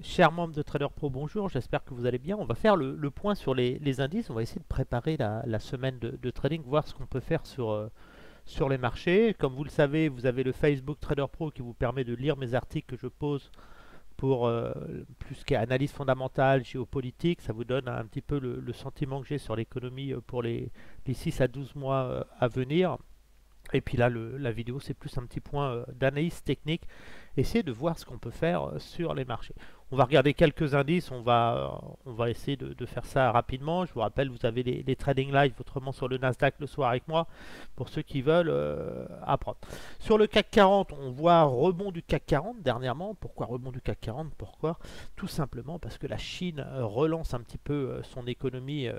Chers membres de Trader Pro, bonjour, j'espère que vous allez bien. On va faire le point sur les indices, on va essayer de préparer la semaine de trading, voir ce qu'on peut faire sur les marchés. Comme vous le savez, vous avez le Facebook Trader Pro qui vous permet de lire mes articles que je pose pour plus qu'analyse fondamentale, géopolitique. Ça vous donne un petit peu le sentiment que j'ai sur l'économie pour les 6 à 12 mois à venir. Et puis là, la vidéo, c'est plus un petit point d'analyse technique. Essayer de voir ce qu'on peut faire sur les marchés. On va regarder quelques indices, on va essayer de faire ça rapidement. Je vous rappelle, vous avez les trading live autrement sur le Nasdaq le soir avec moi, pour ceux qui veulent apprendre. Sur le CAC 40, on voit un rebond du CAC 40 dernièrement. Pourquoi rebond du CAC 40? Pourquoi? Tout simplement parce que la Chine relance un petit peu son économie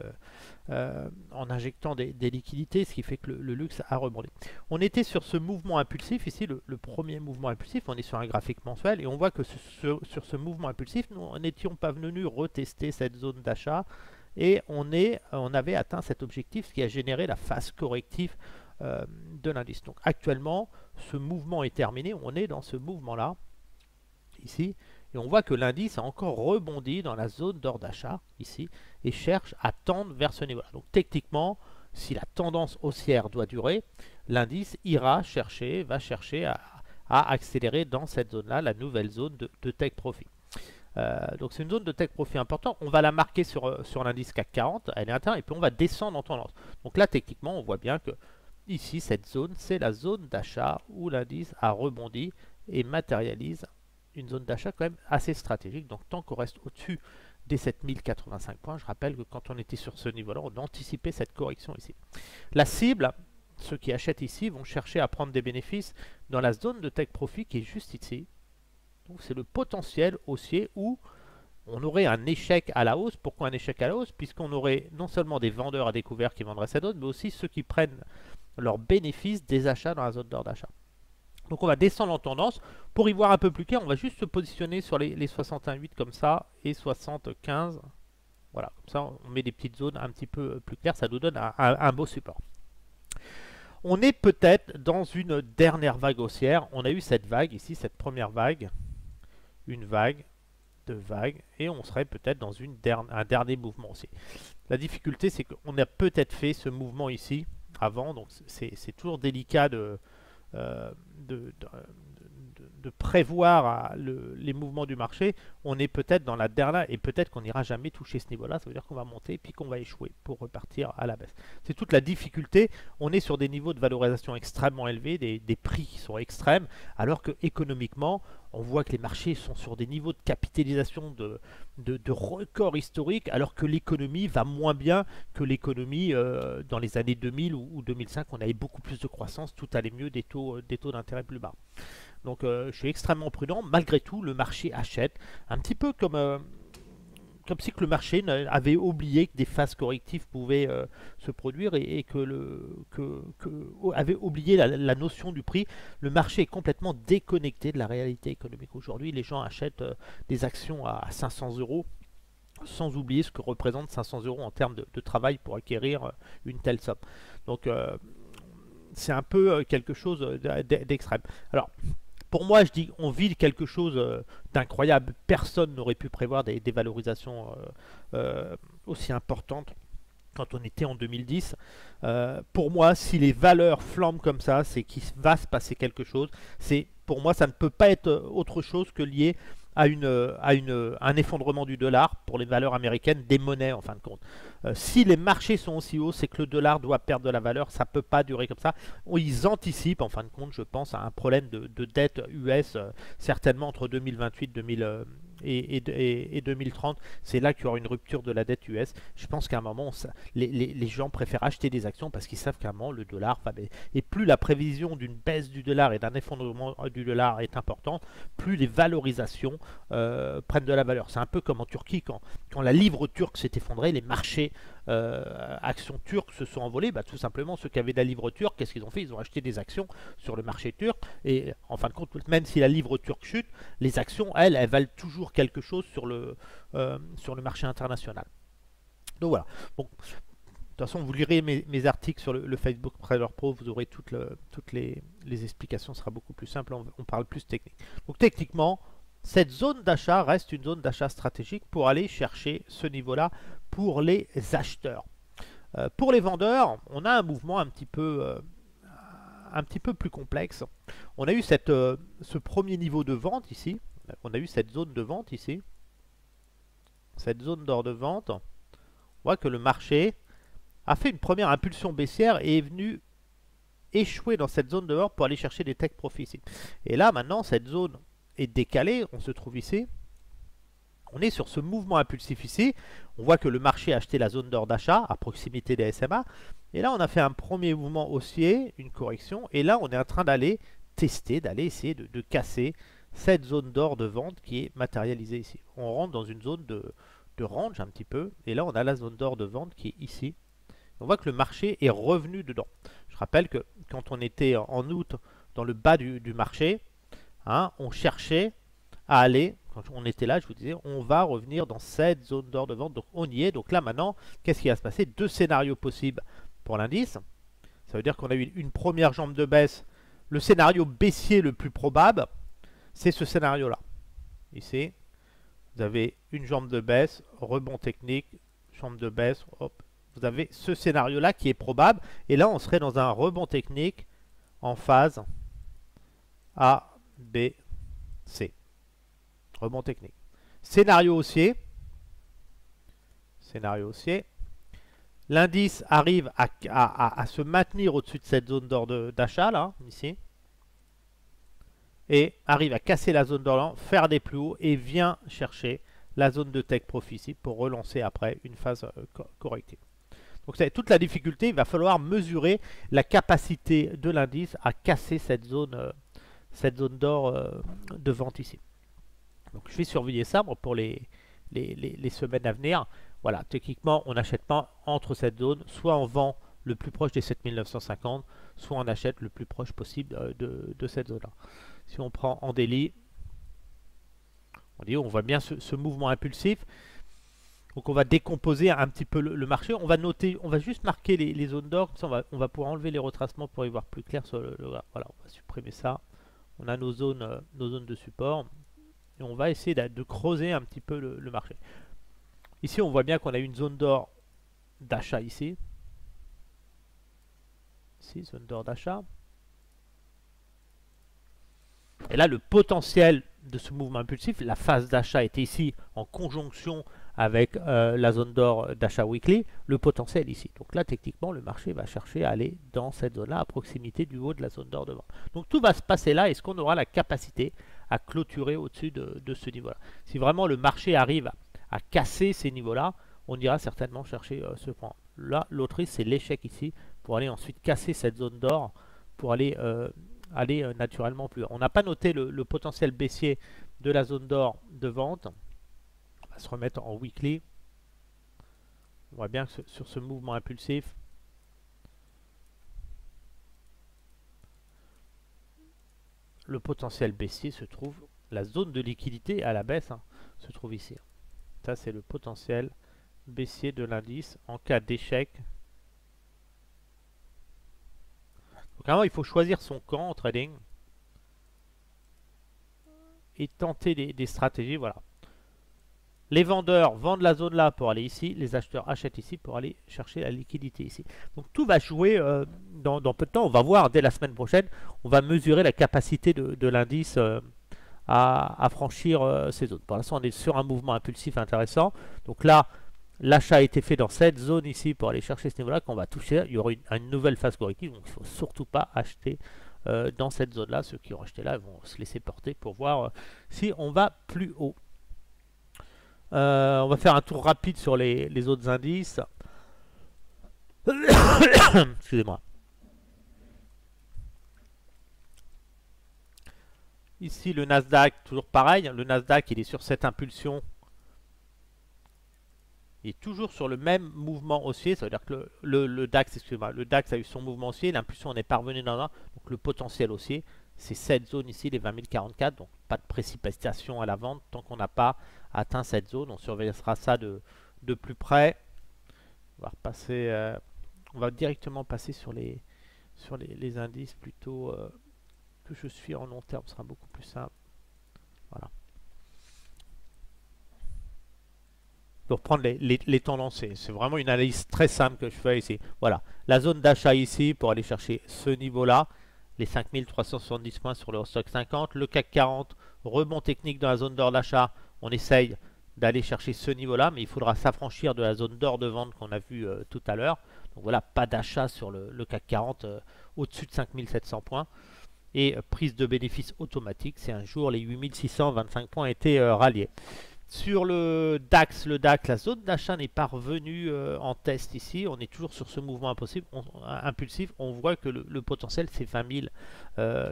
en injectant des liquidités, ce qui fait que le luxe a rebondi. On était sur ce mouvement impulsif, ici le premier mouvement impulsif, on est sur un graphique mensuel et on voit que sur ce mouvement impulsif, nous n'étions pas venus retester cette zone d'achat et on avait atteint cet objectif, ce qui a généré la phase corrective de l'indice. Donc actuellement, ce mouvement est terminé, on est dans ce mouvement-là, ici, et on voit que l'indice a encore rebondi dans la zone d'ordre d'achat, ici, et cherche à tendre vers ce niveau-là. Donc techniquement, si la tendance haussière doit durer, l'indice va chercher à accélérer dans cette zone-là, la nouvelle zone de take profit. Donc c'est une zone de take profit importante. On va la marquer sur l'indice CAC 40, elle est interne, et puis on va descendre en tendance. Donc là, techniquement, on voit bien que ici, cette zone, c'est la zone d'achat où l'indice a rebondi et matérialise une zone d'achat quand même assez stratégique. Donc tant qu'on reste au-dessus des 7085 points, je rappelle que quand on était sur ce niveau-là, on anticipait cette correction ici. La cible, ceux qui achètent ici vont chercher à prendre des bénéfices dans la zone de take profit qui est juste ici. Donc c'est le potentiel haussier où on aurait un échec à la hausse. Pourquoi un échec à la hausse? Puisqu'on aurait non seulement des vendeurs à découvert qui vendraient cette zone, mais aussi ceux qui prennent leurs bénéfices des achats dans la zone d'ordre d'achat. Donc on va descendre en tendance. Pour y voir un peu plus clair, on va juste se positionner sur les 61,8 comme ça et 75. Voilà, comme ça on met des petites zones un petit peu plus claires, ça nous donne un beau support. On est peut-être dans une dernière vague haussière. On a eu cette vague ici, cette première vague, une vague, deux vagues, et on serait peut-être dans un dernier mouvement aussi. La difficulté, c'est qu'on a peut-être fait ce mouvement ici avant, donc c'est toujours délicat de prévoir les mouvements du marché. On est peut-être dans la dernière et peut-être qu'on n'ira jamais toucher ce niveau-là. Ça veut dire qu'on va monter puis qu'on va échouer pour repartir à la baisse. C'est toute la difficulté. On est sur des niveaux de valorisation extrêmement élevés, des prix qui sont extrêmes, alors que économiquement, on voit que les marchés sont sur des niveaux de capitalisation de records historiques, alors que l'économie va moins bien que l'économie dans les années 2000 ou 2005. On avait beaucoup plus de croissance, tout allait mieux, des taux d'intérêt plus bas. Donc je suis extrêmement prudent. Malgré tout, le marché achète. Un petit peu comme si que le marché avait oublié que des phases correctives pouvaient se produire et avait oublié la notion du prix. Le marché est complètement déconnecté de la réalité économique. Aujourd'hui, les gens achètent des actions à 500 euros sans oublier ce que représente 500 euros en termes de travail pour acquérir une telle somme. Donc c'est un peu quelque chose d'extrême. Alors, pour moi, je dis on vit quelque chose d'incroyable. Personne n'aurait pu prévoir des valorisations aussi importantes quand on était en 2010. Pour moi, si les valeurs flambent comme ça, c'est qu'il va se passer quelque chose. Pour moi, ça ne peut pas être autre chose que lié à un effondrement du dollar pour les valeurs américaines, des monnaies en fin de compte. Si les marchés sont aussi hauts, c'est que le dollar doit perdre de la valeur, ça ne peut pas durer comme ça. Ils anticipent en fin de compte, je pense, à un problème de dette US, certainement entre 2028 et 2030. C'est là qu'il y aura une rupture de la dette US. Je pense qu'à un moment, les gens préfèrent acheter des actions parce qu'ils savent qu'à un moment, le dollar va baisser. Et plus la prévision d'une baisse du dollar et d'un effondrement du dollar est importante, plus les valorisations prennent de la valeur. C'est un peu comme en Turquie, quand la livre turque s'est effondrée, les marchés actions turques se sont envolées. Tout simplement, ceux qui avaient de la livre turque, qu'est-ce qu'ils ont fait? Ils ont acheté des actions sur le marché turc. Et en fin de compte, même si la livre turque chute, les actions, elles valent toujours quelque chose sur le marché international. Donc voilà. Donc, de toute façon, vous lirez mes articles sur le Facebook Trader Pro, vous aurez toutes les explications, ce sera beaucoup plus simple, on parle plus technique. Donc techniquement, cette zone d'achat reste une zone d'achat stratégique pour aller chercher ce niveau-là pour les acheteurs. Pour les vendeurs, on a un mouvement un petit peu plus complexe. On a eu ce premier niveau de vente ici. On a eu cette zone de vente ici. Cette zone d'or de vente. On voit que le marché a fait une première impulsion baissière et est venu échouer dans cette zone de vente pour aller chercher des take profits ici. Et là, maintenant, cette zone est décalée. On se trouve ici. On est sur ce mouvement impulsif ici. On voit que le marché a acheté la zone d'or d'achat à proximité des SMA. Et là, on a fait un premier mouvement haussier, une correction. Et là, on est en train d'aller tester, d'aller essayer de casser cette zone d'or de vente qui est matérialisée ici. On rentre dans une zone de range un petit peu. Et là, on a la zone d'or de vente qui est ici. On voit que le marché est revenu dedans. Je rappelle que quand on était en août dans le bas du marché, hein, on cherchait à aller, quand on était là, je vous disais, on va revenir dans cette zone d'or de vente. Donc on y est. Donc là maintenant, qu'est-ce qui va se passer? Deux scénarios possibles pour l'indice. Ça veut dire qu'on a eu une première jambe de baisse. Le scénario baissier le plus probable, c'est ce scénario-là. Ici, vous avez une jambe de baisse, rebond technique, jambe de baisse, hop. Vous avez ce scénario-là qui est probable. Et là, on serait dans un rebond technique en phase A, B, C. Rebond technique. Scénario haussier. Scénario haussier. L'indice arrive à se maintenir au-dessus de cette zone d'or d'achat, là, ici. Et arrive à casser la zone d'or, faire des plus hauts et vient chercher la zone de take profit ici pour relancer après une phase corrective. Donc c'est toute la difficulté, il va falloir mesurer la capacité de l'indice à casser cette zone d'or de vente ici. Donc je vais surveiller ça pour les semaines à venir. Voilà, techniquement on n'achète pas entre cette zone, soit on vend le plus proche des 7950, soit on achète le plus proche possible de cette zone-là. Si on prend en daily, on voit bien ce mouvement impulsif. Donc on va décomposer un petit peu le marché. On va noter, on va juste marquer les zones d'or. Comme ça on va pouvoir enlever les retracements pour y voir plus clair sur voilà, on va supprimer ça. On a nos zones de support. Et on va essayer de creuser un petit peu le marché. Ici on voit bien qu'on a une zone d'or d'achat ici. Ici, zone d'or d'achat. Et là le potentiel de ce mouvement impulsif, la phase d'achat était ici en conjonction avec la zone d'or d'achat weekly, le potentiel ici. Donc là, techniquement, le marché va chercher à aller dans cette zone-là, à proximité du haut de la zone d'or de vente. Donc tout va se passer là. Est-ce qu'on aura la capacité à clôturer au-dessus de ce niveau-là? Si vraiment le marché arrive à casser ces niveaux-là, on ira certainement chercher ce point. Là, l'autre risque, c'est l'échec ici, pour aller ensuite casser cette zone d'or, pour aller naturellement plus haut. On n'a pas noté le potentiel baissier de la zone d'or de vente. On va se remettre en weekly. On voit bien que sur ce mouvement impulsif, le potentiel baissier se trouve, la zone de liquidité à la baisse se trouve ici. Ça, c'est le potentiel baissier de l'indice en cas d'échec. Donc, vraiment, il faut choisir son camp en trading et tenter des stratégies. Voilà. Les vendeurs vendent la zone là pour aller ici, les acheteurs achètent ici pour aller chercher la liquidité ici. Donc tout va jouer dans peu de temps. On va voir dès la semaine prochaine, on va mesurer la capacité de l'indice à franchir ces zones. Pour l'instant, on est sur un mouvement impulsif intéressant. Donc là, l'achat a été fait dans cette zone ici pour aller chercher ce niveau-là qu'on va toucher. Il y aura une nouvelle phase corrective, donc il ne faut surtout pas acheter dans cette zone-là. Ceux qui ont acheté là vont se laisser porter pour voir si on va plus haut. On va faire un tour rapide sur les autres indices. Excusez-moi. Ici, le Nasdaq, toujours pareil. Le Nasdaq, il est sur cette impulsion. Il est toujours sur le même mouvement haussier. Ça veut dire que le DAX, excusez-moi, le DAX a eu son mouvement haussier. L'impulsion en est parvenue dans un. Donc le potentiel haussier, c'est cette zone ici, les 20 044. Donc pas de précipitation à la vente tant qu'on n'a pas atteint cette zone. On surveillera ça de plus près. On va directement passer sur les indices plutôt que je suis en long terme. Ce sera beaucoup plus simple. Voilà. pour prendre les tendances. C'est vraiment une analyse très simple que je fais ici. Voilà, la zone d'achat ici pour aller chercher ce niveau-là, les 5370 points sur le Eurostoxx 50. Le CAC 40, rebond technique dans la zone d'or d'achat. On essaye d'aller chercher ce niveau-là, mais il faudra s'affranchir de la zone d'or de vente qu'on a vu tout à l'heure. Donc voilà, pas d'achat sur le CAC 40 au-dessus de 5700 points. Et prise de bénéfice automatique, c'est un jour les 8625 points étaient ralliés. Sur le DAX, la zone d'achat n'est pas revenue en test ici. On est toujours sur ce mouvement impulsif. On voit que le potentiel, c'est 20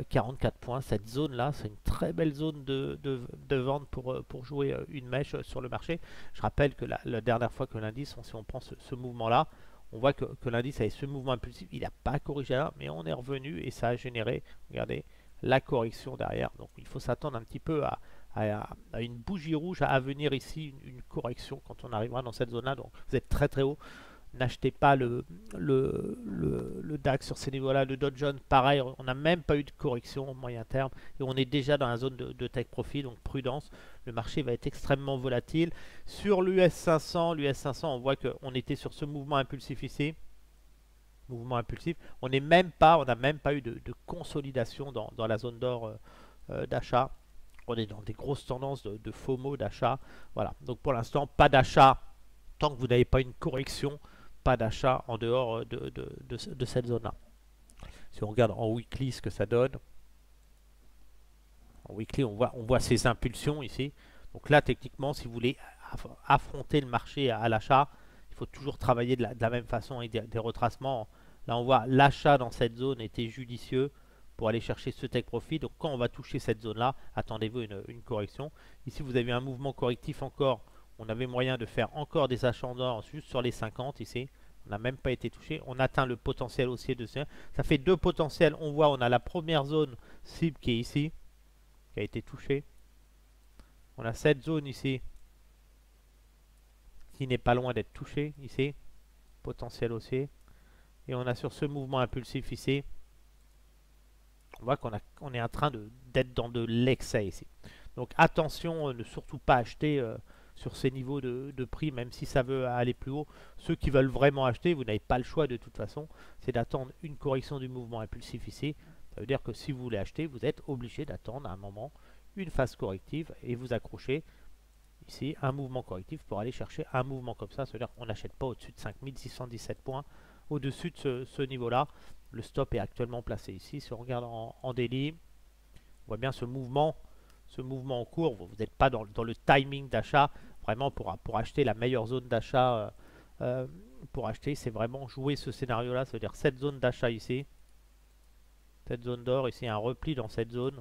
044 points. Cette zone-là, c'est une très belle zone de vente pour jouer une mèche sur le marché. Je rappelle que la dernière fois que l'indice, si on prend ce mouvement-là, on voit que l'indice avait ce mouvement impulsif. Il n'a pas corrigé là, mais on est revenu et ça a généré, regardez, la correction derrière. Donc il faut s'attendre un petit peu à une bougie rouge à venir ici, une correction quand on arrivera dans cette zone là. Donc vous êtes très très haut, n'achetez pas le DAX sur ces niveaux là. Le Dow Jones pareil, on n'a même pas eu de correction au moyen terme et on est déjà dans la zone de take profit, donc prudence. Le marché va être extrêmement volatile. Sur l'US 500, on voit qu'on était sur ce mouvement impulsif ici, mouvement impulsif. On n'a même pas eu de consolidation dans la zone d'or d'achat. On est dans des grosses tendances de FOMO d'achat. Voilà. Donc pour l'instant, pas d'achat tant que vous n'avez pas une correction. Pas d'achat en dehors de cette zone-là. Si on regarde en weekly ce que ça donne, en weekly, on voit ces impulsions ici. Donc là, techniquement, si vous voulez affronter le marché à l'achat, il faut toujours travailler de la même façon avec des retracements. Là, on voit l'achat dans cette zone était judicieux pour aller chercher ce take profit. Donc quand on va toucher cette zone là, attendez-vous une correction. Ici vous avez un mouvement correctif encore, on avait moyen de faire encore des achats en or juste sur les 50 ici. On n'a même pas été touché, on atteint le potentiel haussier de ça. Ça fait deux potentiels, on voit on a la première zone cible qui est ici, qui a été touchée. On a cette zone ici qui n'est pas loin d'être touchée ici, potentiel haussier. Et on a sur ce mouvement impulsif ici, on voit qu'on est en train d'être dans de l'excès ici. Donc attention, ne surtout pas acheter sur ces niveaux de prix, même si ça veut aller plus haut. Ceux qui veulent vraiment acheter, vous n'avez pas le choix de toute façon, c'est d'attendre une correction du mouvement impulsif ici. Ça veut dire que si vous voulez acheter, vous êtes obligé d'attendre un moment une phase corrective et vous accrocher ici un mouvement correctif pour aller chercher un mouvement comme ça. Ça veut dire qu'on n'achète pas au-dessus de 5617 points, au-dessus de ce niveau-là. Le stop est actuellement placé ici. Si on regarde en daily, on voit bien ce mouvement en cours. Vous n'êtes pas dans le timing d'achat. Vraiment, pour acheter la meilleure zone d'achat, pour acheter, c'est vraiment jouer ce scénario-là. Ça veut dire cette zone d'achat ici, cette zone d'or, ici, un repli dans cette zone.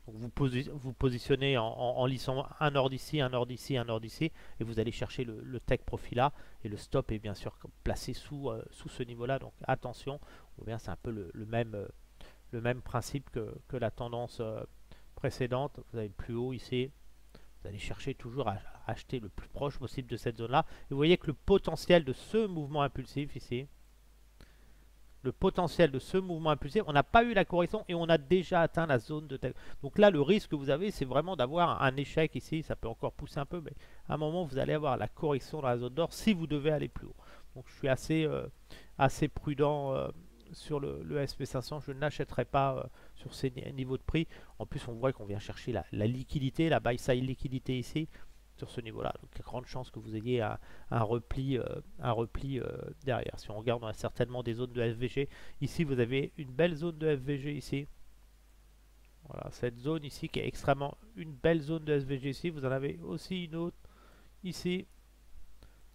Donc vous positionnez en lissant un ordre ici, un ordre ici, un ordre ici, et vous allez chercher le take profit là, et le stop est bien sûr placé sous ce niveau-là. Donc attention, c'est un peu le même principe que la tendance précédente. Vous avez le plus haut ici, vous allez chercher toujours à acheter le plus proche possible de cette zone-là. Et vous voyez que le potentiel de ce mouvement impulsif ici, le potentiel de ce mouvement impulsif, on n'a pas eu la correction et on a déjà atteint la zone de telle. Donc là, le risque que vous avez, c'est vraiment d'avoir un échec ici. Ça peut encore pousser un peu, mais à un moment, vous allez avoir la correction dans la zone d'or si vous devez aller plus haut. Donc je suis assez prudent sur le SP500. Je n'achèterai pas sur ces niveaux de prix. En plus, on voit qu'on vient chercher la liquidité, la buy side liquidité ici, sur ce niveau-là. Donc il y a grande chance que vous ayez un repli derrière. Si on regarde, on a certainement des zones de FVG. Ici, vous avez une belle zone de FVG ici. Voilà, cette zone ici qui est extrêmement une belle zone de SVG ici. Vous en avez aussi une autre ici.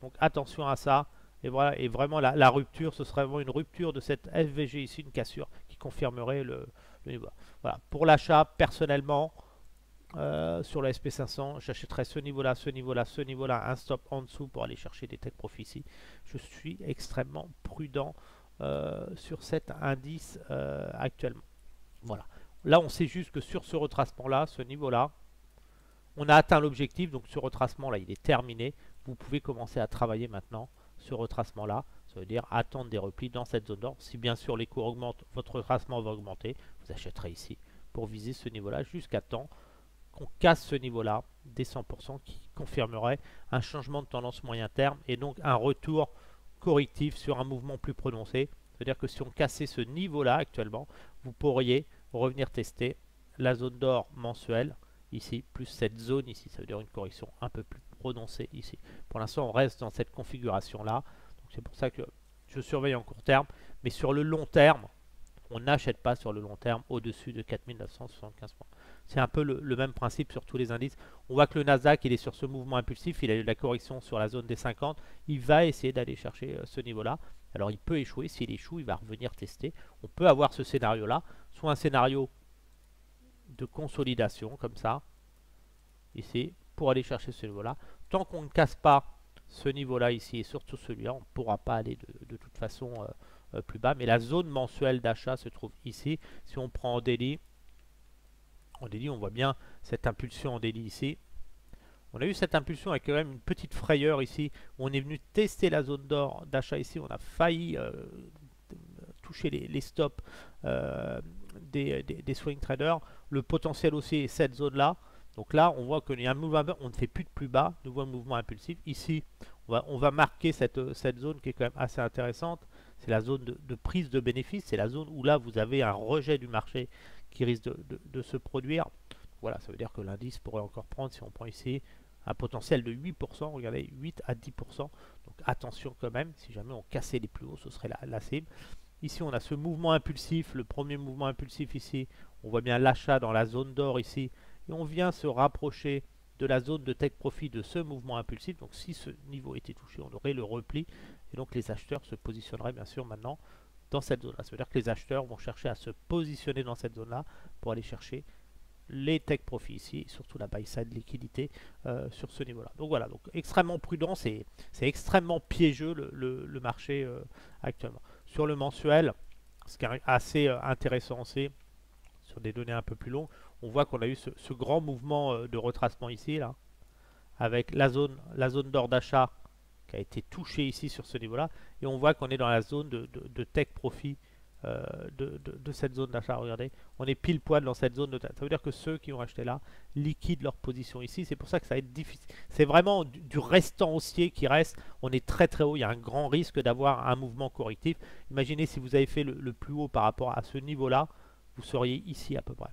Donc attention à ça. Et voilà, et vraiment la rupture, ce serait vraiment une rupture de cette FVG ici, une cassure qui confirmerait le niveau. Voilà, pour l'achat, personnellement, sur le SP500, j'achèterai ce niveau-là, ce niveau-là, ce niveau-là, un stop en dessous pour aller chercher des take profits ici. Je suis extrêmement prudent sur cet indice actuellement. Voilà. Là, on sait juste que sur ce retracement-là, ce niveau-là, on a atteint l'objectif. Donc ce retracement-là, il est terminé. Vous pouvez commencer à travailler maintenant ce retracement-là. Ça veut dire attendre des replis dans cette zone d'or. Si bien sûr les cours augmentent, votre retracement va augmenter. Vous achèterez ici pour viser ce niveau-là jusqu'à temps qu'on casse ce niveau-là des 100% qui confirmerait un changement de tendance moyen terme et donc un retour correctif sur un mouvement plus prononcé. C'est-à-dire que si on cassait ce niveau-là actuellement, vous pourriez revenir tester la zone d'or mensuelle ici, plus cette zone ici. Ça veut dire une correction un peu plus prononcée ici. Pour l'instant, on reste dans cette configuration-là. C'est pour ça que je surveille en court terme. Mais sur le long terme, on n'achète pas sur le long terme au-dessus de 4975 points. C'est un peu le même principe sur tous les indices. On voit que le Nasdaq, il est sur ce mouvement impulsif, il a eu la correction sur la zone des 50. Il va essayer d'aller chercher ce niveau-là. Alors il peut échouer, s'il échoue, il va revenir tester. On peut avoir ce scénario-là, soit un scénario de consolidation, comme ça, ici, pour aller chercher ce niveau-là. Tant qu'on ne casse pas ce niveau-là ici, et surtout celui-là, on ne pourra pas aller de toute façon plus bas. Mais la zone mensuelle d'achat se trouve ici. Si on prend en daily, on voit bien cette impulsion en daily ici. On a eu cette impulsion avec quand même une petite frayeur ici. Où on est venu tester la zone d'or d'achat ici. On a failli toucher les stops des swing traders. Le potentiel aussi est cette zone-là. Donc là, on voit qu'il y a un mouvement, on ne fait plus de plus bas, nouveau mouvement impulsif. Ici, on va marquer cette zone qui est quand même assez intéressante. C'est la zone de prise de bénéfice. C'est la zone où là, vous avez un rejet du marché qui risque de se produire. Voilà, ça veut dire que l'indice pourrait encore prendre, si on prend ici, un potentiel de 8%. Regardez, 8 à 10%. Donc attention quand même, si jamais on cassait les plus hauts, ce serait la cible. Ici, on a ce mouvement impulsif, le premier mouvement impulsif ici. On voit bien l'achat dans la zone d'or ici. Et on vient se rapprocher de la zone de take profit de ce mouvement impulsif. Donc si ce niveau était touché, on aurait le repli. Et donc les acheteurs se positionneraient bien sûr maintenant dans cette zone-là. Ça veut dire que les acheteurs vont chercher à se positionner dans cette zone-là pour aller chercher les take profits ici, et surtout la buy side liquidité sur ce niveau-là. Donc voilà, donc extrêmement prudent, c'est extrêmement piégeux le marché actuellement. Sur le mensuel, ce qui est assez intéressant aussi, sur des données un peu plus longues, on voit qu'on a eu ce grand mouvement de retracement ici, là, avec la zone d'or d'achat qui a été touchée ici sur ce niveau-là, et on voit qu'on est dans la zone de take profit de cette zone d'achat. Regardez, on est pile poil dans cette zone ça veut dire que ceux qui ont acheté là liquident leur position ici. C'est pour ça que ça va être difficile. C'est vraiment du restant haussier qui reste. On est très très haut, il y a un grand risque d'avoir un mouvement correctif. Imaginez si vous avez fait le plus haut par rapport à ce niveau là, vous seriez ici à peu près.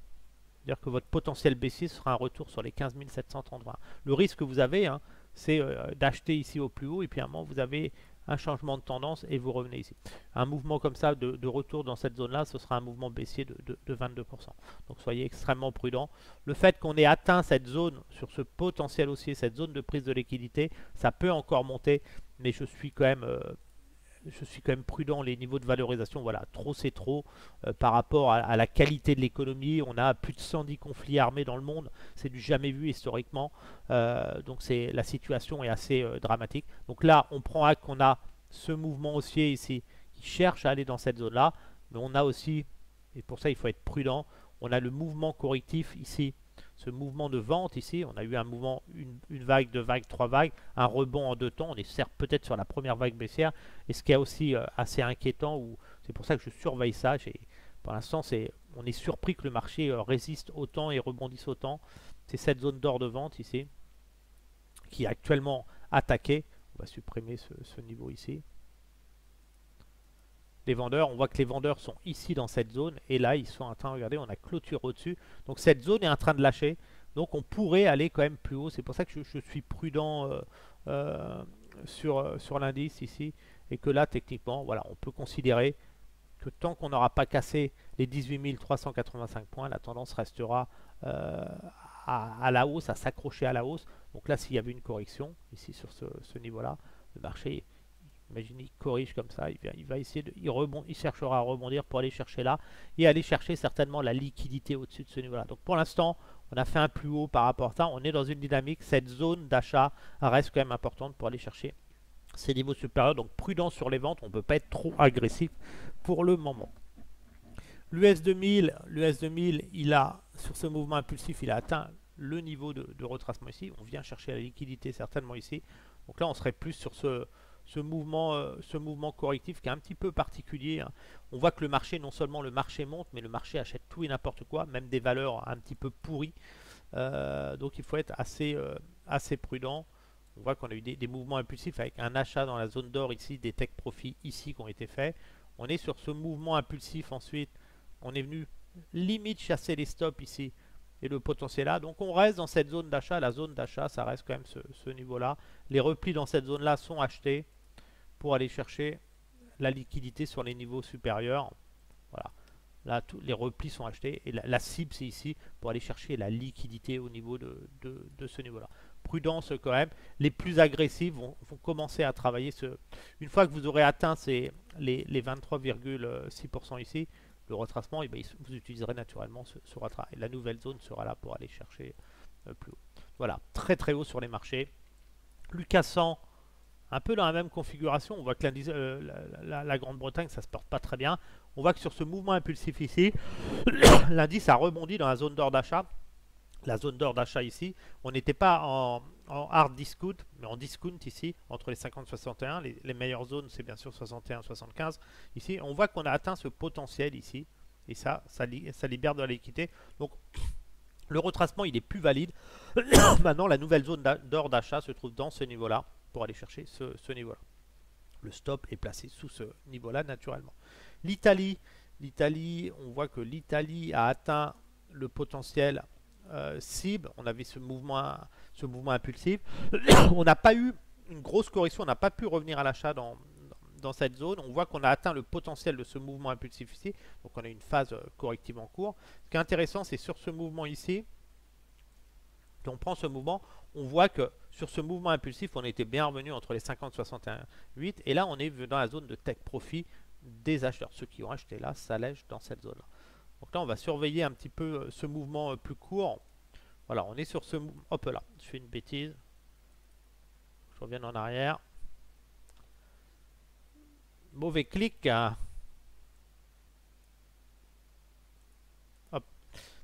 C'est-à-dire que votre potentiel baissier sera un retour sur les 15 730 20. Le risque que vous avez, hein, c'est d'acheter ici au plus haut et puis à un moment vous avez un changement de tendance et vous revenez ici. Un mouvement comme ça de retour dans cette zone-là, ce sera un mouvement baissier de 22%. Donc soyez extrêmement prudents. Le fait qu'on ait atteint cette zone, sur ce potentiel haussier, cette zone de prise de liquidité, ça peut encore monter, mais je suis quand même prudent. Les niveaux de valorisation, voilà, trop c'est trop par rapport à la qualité de l'économie. On a plus de 110 conflits armés dans le monde, c'est du jamais vu historiquement. Donc la situation est assez dramatique. Donc là, on prend acte qu'on a ce mouvement haussier ici qui cherche à aller dans cette zone-là, mais on a aussi, et pour ça il faut être prudent, on a le mouvement correctif ici. Ce mouvement de vente ici, on a eu un mouvement, une vague, deux vagues, trois vagues, un rebond en deux temps. On est certes peut-être sur la première vague baissière. Et ce qui est aussi assez inquiétant, c'est pour ça que je surveille ça. Pour l'instant, on est surpris que le marché résiste autant et rebondisse autant. C'est cette zone d'or de vente ici, qui est actuellement attaquée. On va supprimer ce niveau ici. Les vendeurs, on voit que les vendeurs sont ici dans cette zone et là ils sont en train, regardez, on a clôture au-dessus, donc cette zone est en train de lâcher, donc on pourrait aller quand même plus haut. C'est pour ça que je suis prudent sur l'indice ici, et que là techniquement, voilà, on peut considérer que tant qu'on n'aura pas cassé les 18 385 points, la tendance restera à la hausse, à s'accrocher à la hausse. Donc là, s'il y avait une correction ici sur ce niveau-là, le marché, imaginez, il corrige comme ça, il va essayer il cherchera à rebondir pour aller chercher là et aller chercher certainement la liquidité au-dessus de ce niveau-là. Donc pour l'instant, on a fait un plus haut par rapport à ça, on est dans une dynamique, cette zone d'achat reste quand même importante pour aller chercher ces niveaux supérieurs. Donc prudent sur les ventes, on ne peut pas être trop agressif pour le moment. L'US 2000, il a, sur ce mouvement impulsif, il a atteint le niveau de retracement ici. On vient chercher la liquidité certainement ici. Donc là, on serait plus sur ce mouvement correctif qui est un petit peu particulier. Hein. On voit que le marché, non seulement le marché monte, mais le marché achète tout et n'importe quoi, même des valeurs un petit peu pourries. Donc il faut être assez assez prudent. On voit qu'on a eu des mouvements impulsifs avec un achat dans la zone d'or ici, des take profits ici qui ont été faits. On est sur ce mouvement impulsif ensuite. On est venu limite chasser les stops ici et le potentiel là. Donc on reste dans cette zone d'achat. La zone d'achat, ça reste quand même ce niveau-là. Les replis dans cette zone-là sont achetés pour aller chercher la liquidité sur les niveaux supérieurs. Voilà. Là, tous les replis sont achetés et la cible, c'est ici pour aller chercher la liquidité au niveau de ce niveau-là. Prudence quand même. Les plus agressifs vont commencer à travailler. Une fois que vous aurez atteint les 23,6% ici, le retracement, et bien, vous utiliserez naturellement ce retracement. Et la nouvelle zone sera là pour aller chercher plus haut. Voilà, très très haut sur les marchés. Lucas 100, un peu dans la même configuration. On voit que la Grande-Bretagne, ça se porte pas très bien. On voit que sur ce mouvement impulsif ici, l'indice a rebondi dans la zone d'or d'achat. La zone d'or d'achat ici, on n'était pas en hard discount, mais en discount ici, entre les 50 et 61. Les meilleures zones, c'est bien sûr 61 75. Ici, on voit qu'on a atteint ce potentiel ici. Et ça libère de la liquidité. Donc, le retracement, il est plus valide. Maintenant, la nouvelle zone d'or d'achat se trouve dans ce niveau-là pour aller chercher ce niveau-là. Le stop est placé sous ce niveau-là naturellement. L'Italie, on voit que l'Italie a atteint le potentiel cible. On avait ce mouvement impulsif. On n'a pas eu une grosse correction, on n'a pas pu revenir à l'achat dans cette zone. On voit qu'on a atteint le potentiel de ce mouvement impulsif ici. Donc on a une phase corrective en cours. Ce qui est intéressant, c'est sur ce mouvement ici, quand on prend ce mouvement, on voit que sur ce mouvement impulsif, on était bien revenu entre les 50 et 61,8. Et là, on est dans la zone de take profit des acheteurs. Ceux qui ont acheté là s'allègent dans cette zone-là. Donc là, on va surveiller un petit peu ce mouvement plus court. Voilà, on est sur ce mouvement. Hop là, je fais une bêtise. Je reviens en arrière. Mauvais clic. Hop.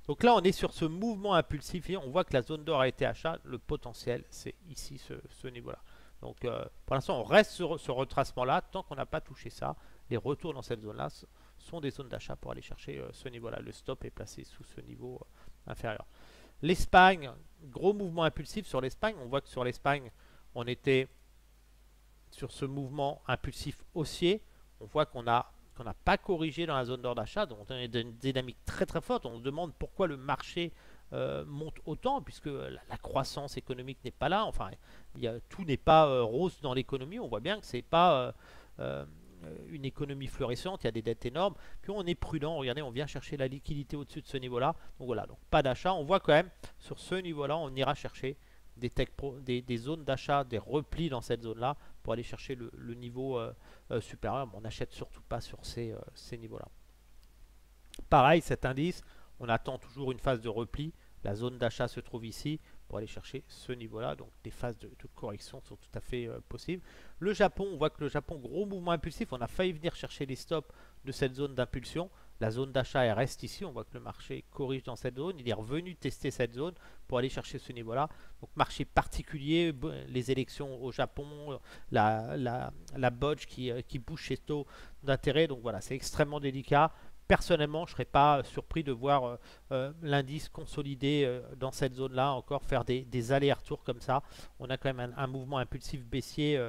Donc là, on est sur ce mouvement impulsif et on voit que la zone d'or a été achat. Le potentiel, c'est ici, ce niveau-là. Donc pour l'instant, on reste sur ce retracement-là. Tant qu'on n'a pas touché ça, les retours dans cette zone-là sont des zones d'achat pour aller chercher ce niveau-là. Le stop est placé sous ce niveau inférieur. L'Espagne, gros mouvement impulsif sur l'Espagne. On voit que sur l'Espagne, on était sur ce mouvement impulsif haussier. On voit qu'on n'a pas corrigé dans la zone d'or d'achat. Donc on a une dynamique très très forte. On se demande pourquoi le marché monte autant, puisque la croissance économique n'est pas là. Enfin, tout n'est pas rose dans l'économie. On voit bien que c'est pas une économie florissante, il y a des dettes énormes. Puis on est prudent, regardez, on vient chercher la liquidité au-dessus de ce niveau-là. Donc voilà, donc pas d'achat. On voit quand même sur ce niveau-là, on ira chercher des zones d'achat, des replis dans cette zone-là pour aller chercher le niveau supérieur. Mais on n'achète surtout pas sur ces niveaux-là. Pareil, cet indice, on attend toujours une phase de repli. La zone d'achat se trouve ici pour aller chercher ce niveau-là. Donc des phases de correction sont tout à fait possibles. Le Japon, on voit que le Japon, gros mouvement impulsif. On a failli venir chercher les stops de cette zone d'impulsion. La zone d'achat, elle reste ici. On voit que le marché corrige dans cette zone. Il est revenu tester cette zone pour aller chercher ce niveau-là. Donc marché particulier, les élections au Japon, la bodge qui bouge ses taux d'intérêt. Donc voilà, c'est extrêmement délicat. Personnellement, je ne serais pas surpris de voir l'indice consolider dans cette zone-là, encore faire des allers-retours comme ça. On a quand même un mouvement impulsif baissier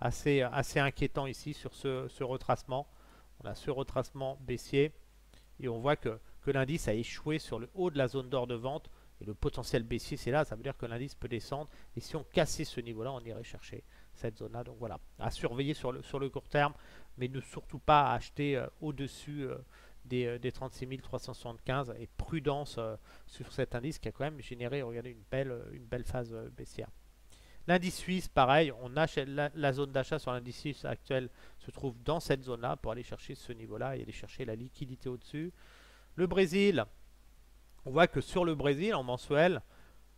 assez inquiétant ici sur ce retracement. On a ce retracement baissier et on voit que l'indice a échoué sur le haut de la zone d'or de vente. Et le potentiel baissier, c'est là, ça veut dire que l'indice peut descendre. Et si on cassait ce niveau-là, on irait chercher cette zone-là. Donc voilà, à surveiller sur le court terme, mais ne surtout pas acheter au-dessus des 36 375 et prudence sur cet indice qui a quand même généré, regardez, une belle phase baissière. L'indice suisse, pareil, on achète la zone d'achat sur l'indice suisse actuel se trouve dans cette zone-là pour aller chercher ce niveau-là et aller chercher la liquidité au-dessus. Le Brésil, on voit que sur le Brésil, en mensuel,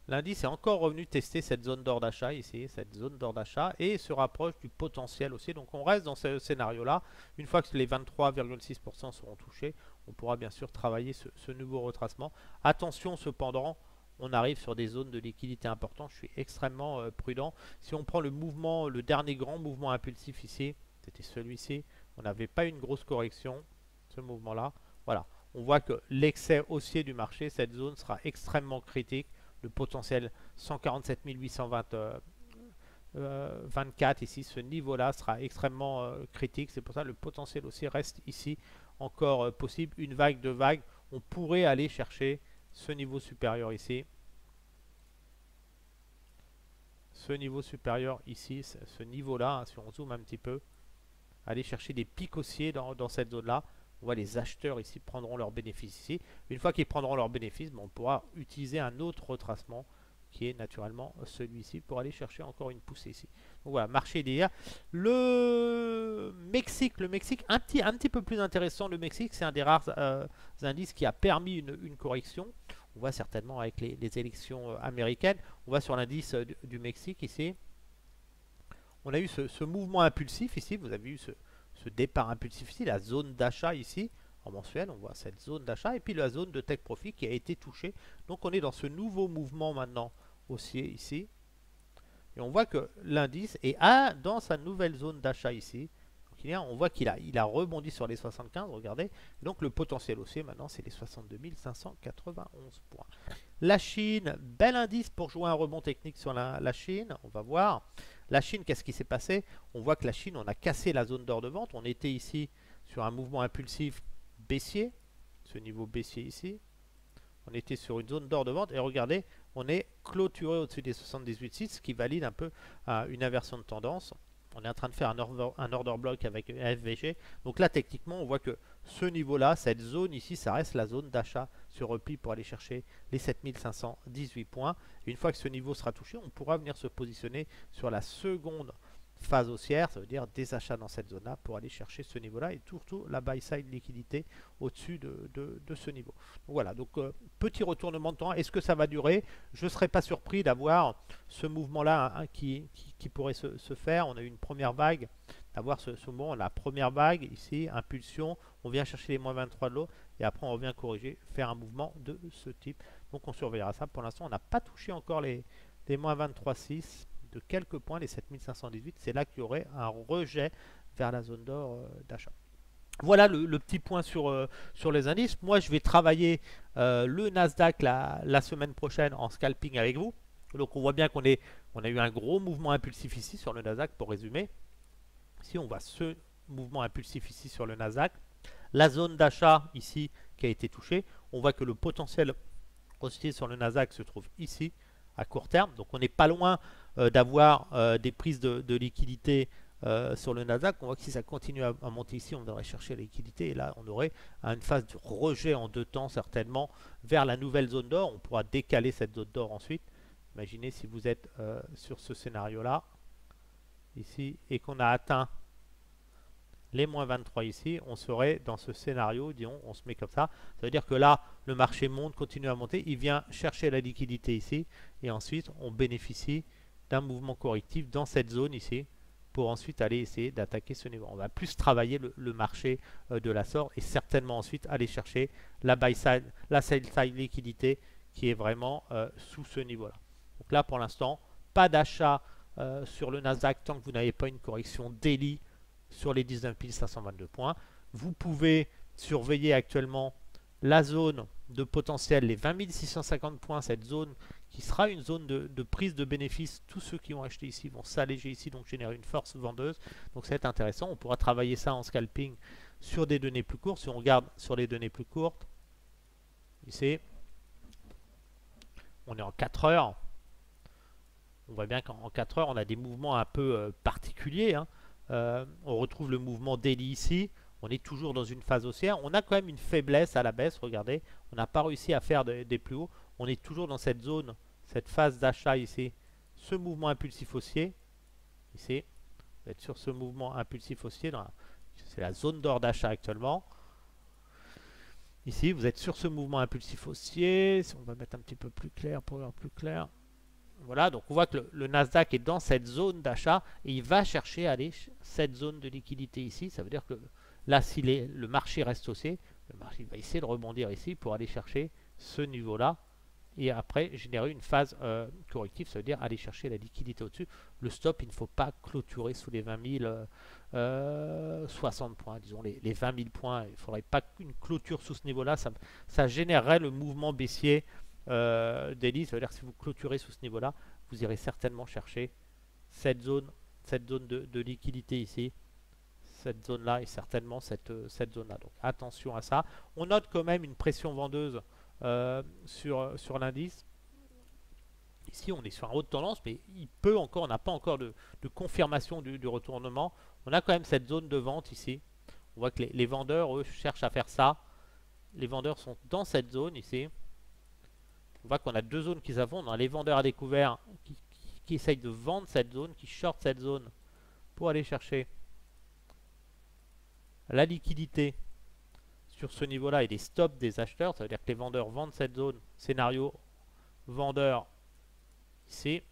l'indice est encore revenu tester cette zone d'or d'achat ici, cette zone d'or d'achat, et se rapproche du potentiel aussi. Donc on reste dans ce scénario-là. Une fois que les 23,6% seront touchés, on pourra bien sûr travailler ce nouveau retracement. Attention cependant, on arrive sur des zones de liquidité importantes. Je suis extrêmement prudent. Si on prend le mouvement, le dernier grand mouvement impulsif ici, c'était celui-ci, on n'avait pas une grosse correction, ce mouvement-là. Voilà, on voit que l'excès haussier du marché, cette zone sera extrêmement critique le potentiel 147 824 ici, ce niveau-là sera extrêmement critique. C'est pour ça que le potentiel aussi reste ici encore possible. Une vague, deux vagues, on pourrait aller chercher ce niveau supérieur ici. Ce niveau supérieur ici, ce niveau-là, hein, si on zoome un petit peu, aller chercher des pics haussiers dans cette zone-là. On voit les acheteurs ici prendront leurs bénéfices ici. Une fois qu'ils prendront leurs bénéfices, on pourra utiliser un autre retracement qui est naturellement celui-ci pour aller chercher encore une poussée ici. Donc voilà, marché d'hier. Le Mexique, un petit peu plus intéressant. Le Mexique, c'est un des rares indices qui a permis une correction. On voit certainement avec les élections américaines. On va sur l'indice du Mexique ici. On a eu ce mouvement impulsif ici. Vous avez eu ce départ impulsif ici, la zone d'achat ici. En mensuel, on voit cette zone d'achat. Et puis la zone de take profit qui a été touchée. Donc on est dans ce nouveau mouvement maintenant haussier ici. Et on voit que l'indice est dans sa nouvelle zone d'achat ici. Donc, on voit qu'il a rebondi sur les 75, regardez. Donc le potentiel haussier maintenant c'est les 62 591 points. La Chine, bel indice pour jouer un rebond technique sur la Chine. On va voir. La Chine, qu'est-ce qui s'est passé? On voit que la Chine, on a cassé la zone d'or de vente. On était ici sur un mouvement impulsif baissier. Ce niveau baissier ici. On était sur une zone d'or de vente. Et regardez, on est clôturé au-dessus des 78,6, ce qui valide un peu une inversion de tendance. On est en train de faire un order block avec FVG. Donc là, techniquement, on voit que ce niveau-là, cette zone ici, ça reste la zone d'achat sur repli pour aller chercher les 7518 points. Et une fois que ce niveau sera touché, on pourra venir se positionner sur la seconde phase haussière, ça veut dire des achats dans cette zone-là pour aller chercher ce niveau-là et surtout la buy-side liquidité au-dessus de ce niveau. Donc voilà, donc petit retournement de temps. Est-ce que ça va durer? Je ne serais pas surpris d'avoir ce mouvement-là hein, qui pourrait se faire. On a eu une première vague, d'avoir ce mouvement, la première vague ici, impulsion, on vient chercher les moins 23 de l'eau et après on revient corriger, faire un mouvement de ce type. Donc on surveillera ça. Pour l'instant, on n'a pas touché encore les moins 23,6. De quelques points, les 7518, c'est là qu'il y aurait un rejet vers la zone d'or d'achat. Voilà le petit point sur les indices. Moi, je vais travailler le Nasdaq la semaine prochaine en scalping avec vous. Donc, on voit bien qu'on a eu un gros mouvement impulsif ici sur le Nasdaq, pour résumer. Ici, on voit ce mouvement impulsif ici sur le Nasdaq. La zone d'achat ici qui a été touchée. On voit que le potentiel haussier sur le Nasdaq se trouve ici à court terme. Donc on n'est pas loin d'avoir des prises de liquidité sur le Nasdaq. On voit que si ça continue à monter ici, on devrait chercher la liquidité. Et là, on aurait une phase de rejet en deux temps certainement vers la nouvelle zone d'or. On pourra décaler cette zone d'or ensuite. Imaginez si vous êtes sur ce scénario-là, ici, et qu'on a atteint les moins 23 ici, on serait dans ce scénario, disons, on se met comme ça. Ça veut dire que là, le marché monte, continue à monter, il vient chercher la liquidité ici, et ensuite on bénéficie d'un mouvement correctif dans cette zone ici, pour ensuite aller essayer d'attaquer ce niveau. On va plus travailler le marché de la sorte, et certainement ensuite aller chercher la buy side, la sell side liquidité, qui est vraiment sous ce niveau-là. Donc là, pour l'instant, pas d'achat sur le Nasdaq tant que vous n'avez pas une correction daily sur les 19 522 points. Vous pouvez surveiller actuellement la zone de potentiel, les 20 650 points, cette zone qui sera une zone de prise de bénéfices. Tous ceux qui ont acheté ici vont s'alléger ici, donc générer une force vendeuse. Donc ça va être intéressant. On pourra travailler ça en scalping sur des données plus courtes. Si on regarde sur les données plus courtes, ici, on est en 4 heures. On voit bien qu'en 4 heures, on a des mouvements un peu particuliers, hein. On retrouve le mouvement daily ici. On est toujours dans une phase haussière. On a quand même une faiblesse à la baisse. Regardez, on n'a pas réussi à faire des plus hauts. On est toujours dans cette zone, cette phase d'achat ici. Ce mouvement impulsif haussier. Ici, vous êtes sur ce mouvement impulsif haussier. C'est la zone d'or d'achat actuellement. Ici, vous êtes sur ce mouvement impulsif haussier. On va mettre un petit peu plus clair pour voir plus clair. Voilà, donc on voit que le Nasdaq est dans cette zone d'achat et il va chercher à aller cette zone de liquidité ici. Ça veut dire que là, si le marché reste haussier, le marché va essayer de rebondir ici pour aller chercher ce niveau-là et après générer une phase corrective. Ça veut dire aller chercher la liquidité au-dessus. Le stop, il ne faut pas clôturer sous les 20 060 points, disons les 20 000 points. Il ne faudrait pas qu'une clôture sous ce niveau-là. Ça générerait le mouvement baissier daily, ça veut dire que si vous clôturez sous ce niveau-là, vous irez certainement chercher cette zone, de liquidité ici. Cette zone-là et certainement cette zone-là. Donc attention à ça. On note quand même une pression vendeuse sur l'indice. Ici, on est sur un haut de tendance, mais on n'a pas encore de confirmation du retournement. On a quand même cette zone de vente ici. On voit que les vendeurs, eux, cherchent à faire ça. Les vendeurs sont dans cette zone ici. On voit qu'on a deux zones qui s'affrontent. On a les vendeurs à découvert qui essayent de vendre cette zone, qui shortent cette zone pour aller chercher la liquidité sur ce niveau-là et les stops des acheteurs. Ça veut dire que les vendeurs vendent cette zone. Scénario vendeur ici.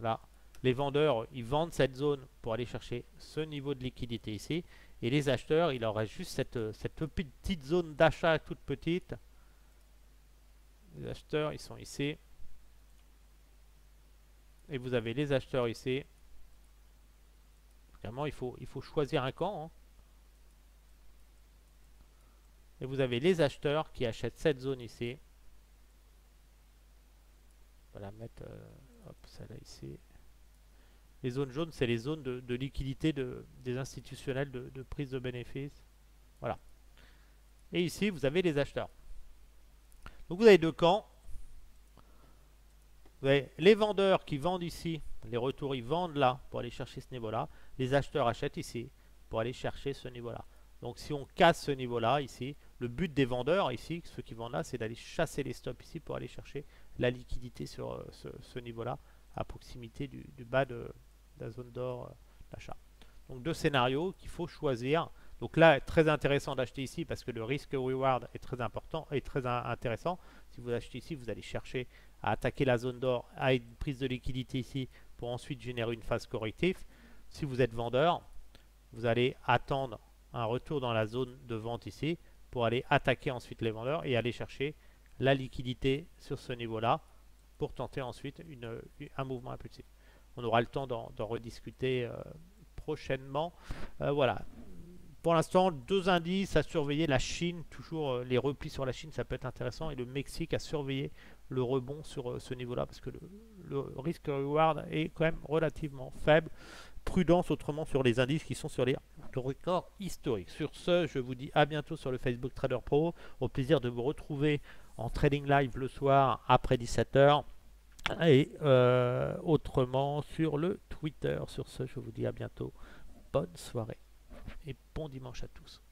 Là, les vendeurs, ils vendent cette zone pour aller chercher ce niveau de liquidité ici. Et les acheteurs, il leur reste juste cette petite zone d'achat toute petite. Les acheteurs, ils sont ici. Et vous avez les acheteurs ici. Vraiment, il faut choisir un camp. Hein. Et vous avez les acheteurs qui achètent cette zone ici. On va la mettre, hop, celle-là ici. Les zones jaunes, c'est les zones de liquidité des institutionnels de prise de bénéfices. Voilà. Et ici, vous avez les acheteurs. Donc vous avez deux camps. Vous avez les vendeurs qui vendent ici. Les retours, ils vendent là pour aller chercher ce niveau-là. Les acheteurs achètent ici pour aller chercher ce niveau-là. Donc si on casse ce niveau-là ici, le but des vendeurs ici, ceux qui vendent là, c'est d'aller chasser les stops ici pour aller chercher la liquidité sur ce niveau-là à proximité du bas de la zone d'or d'achat. Donc deux scénarios qu'il faut choisir. Donc là, très intéressant d'acheter ici parce que le risque reward est très important et très intéressant. Si vous achetez ici, vous allez chercher à attaquer la zone d'or, à une prise de liquidité ici pour ensuite générer une phase corrective. Si vous êtes vendeur, vous allez attendre un retour dans la zone de vente ici pour aller attaquer ensuite les vendeurs et aller chercher la liquidité sur ce niveau-là pour tenter ensuite un mouvement impulsif. On aura le temps d'en rediscuter prochainement. Voilà. Pour l'instant, deux indices à surveiller. La Chine, toujours les replis sur la Chine, ça peut être intéressant. Et le Mexique à surveiller le rebond sur ce niveau-là parce que le risque reward est quand même relativement faible. Prudence autrement sur les indices qui sont sur les records historiques. Sur ce, je vous dis à bientôt sur le Facebook Trader Pro. Au plaisir de vous retrouver en trading live le soir après 17h. Et autrement sur le Twitter. Sur ce, je vous dis à bientôt. Bonne soirée et bon dimanche à tous.